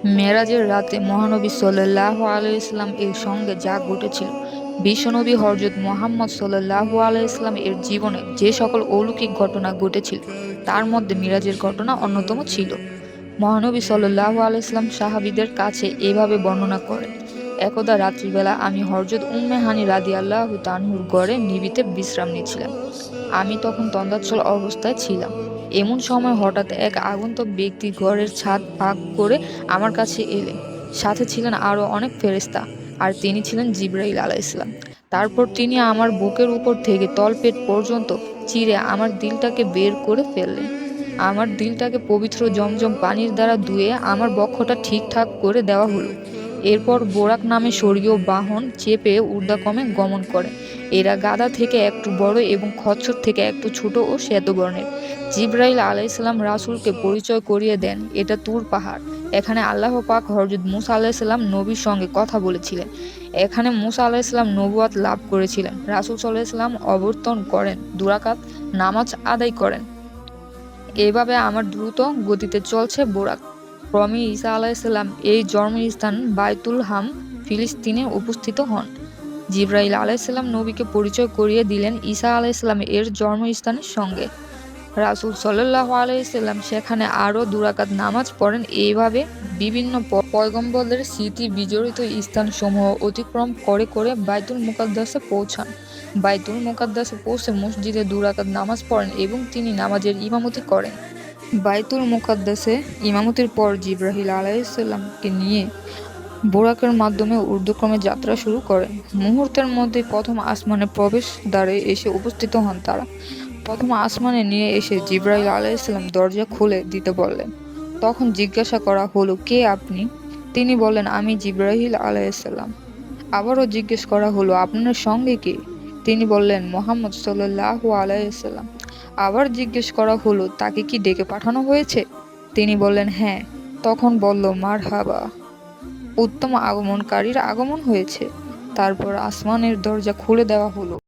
মেরাজের রাতে মহানবী সাল্লাল্লাহু আলাইহি সাল্লাম এর সঙ্গে যা ঘটেছিল, বিশ্বনবী হযরত মুহাম্মদ সাল্লাল্লাহু আলাইহি সাল্লাম এর জীবনে যে সকল অলৌকিক ঘটনা ঘটেছিল তার মধ্যে মিরাজের ঘটনা অন্যতম ছিল। মহানবী সাল্লাল্লাহু আলাইহি সাল্লাম সাহাবীদের কাছে এভাবে বর্ণনা করেন, একদা রাত্রিবেলা আমি হযরত উম্মে হানি রাদিয়াল্লাহু তাআলার ঘরে নিভৃতে বিশ্রাম নিচ্ছিলাম। আমি তখন তন্দ্রাচ্ছল অবস্থায় ছিলাম। এমন সময় হঠাৎ এক আগন্তুক ব্যক্তি ঘরের ছাদ ফাঁক করে আমার কাছে এলেন। সাথে ছিলেন আরও অনেক ফেরেশতা, আর তিনি ছিলেন জিবরাইল আলাইহিসসালাম। তারপর তিনি আমার বুকের উপর থেকে তলপেট পর্যন্ত চিরে আমার দিলটাকে বের করে ফেললেন। আমার দিলটাকে পবিত্র জমজম পানির দ্বারা ধুয়ে আমার বক্ষটা ঠিকঠাক করে দেওয়া হলো। এরপর বোরাক নামে স্বর্গীয় বাহন চেপে ঊর্ধ্বক্রমে গমন করে। এরা গাধা থেকে একটু বড় এবং খচ্চর থেকে একটু ছোট ও শ্বেতবর্ণের। জিবরাইল আলাইহিসসালাম রাসূলকে পরিচয় করিয়ে দেন, এটা তুর পাহাড়। এখানে আল্লাহ পাক হযরত মুসা আলাইহিসসালাম নবীর সঙ্গে কথা বলেছিলেন। এখানে মুসা আলাইহিসসালাম নবুয়াত লাভ করেছিলেন। রাসূল সাল্লাল্লাহু আলাইহি ওয়াসাল্লাম অবতরণ করেন, দুরাকাত নামাজ আদায় করেন। এভাবে আমার দ্রুত গতিতে চলছে বোরাক। ক্রমে ঈসা আলাইহিসসালাম এই জন্মস্থান বায়তুল হাম ফিলিস্তিনে উপস্থিত হন। জিবরাইল আলাইহিসসালাম নবীকে পরিচয় করিয়ে দিলেন ঈসা আলাইহিসসালাম এর জন্মস্থানের সঙ্গে। রাসূল সাল্লাল্লাহু আলাইহি সাল্লাম সেখানে আরও দুরাকাত নামাজ পড়েন। এইভাবে বিভিন্ন পয়গম্বরদের স্মৃতি বিজড়িত স্থানসমূহ অতিক্রম করে করে বাইতুল মুকাদ্দাসে পৌঁছান। বাইতুল মুকাদ্দাসে পৌঁছে মসজিদে দুরাকাত নামাজ পড়েন এবং তিনি নামাজের ইমামতি করেন। বাইতুল মুকাদ্দাসে ইমামতির পর জিবরাইল আলাইহিসসালামকে নিয়ে বোরাকের মাধ্যমে ঊর্ধ্বক্রমে যাত্রা শুরু করেন। মুহূর্তের মধ্যে প্রথম আসমানের প্রবেশদ্বারে এসে উপস্থিত হন তারা। প্রথম আসমানে নিয়ে এসে জিবরাইল আলাইহিসসালাম দরজা খুলে দিতে বললেন। তখন জিজ্ঞাসা করা হলো, কে আপনি? তিনি বললেন, আমি জিবরাইল আলাইহিসসালাম। আবারও জিজ্ঞেস করা হলো, আপনার সঙ্গে কে? তিনি বললেন, মুহাম্মদ সাল্লাল্লাহু আলাইহি সাল্লাম। আবার জিজ্ঞেস করা হলো, তাকে কি ডেকে পাঠানো হয়েছে? তিনি বললেন, হ্যাঁ। তখন বলল, মারহাবা, উত্তম আগমনকারীর আগমন হয়েছে। তারপর আসমানের দরজা খুলে দেওয়া হলো।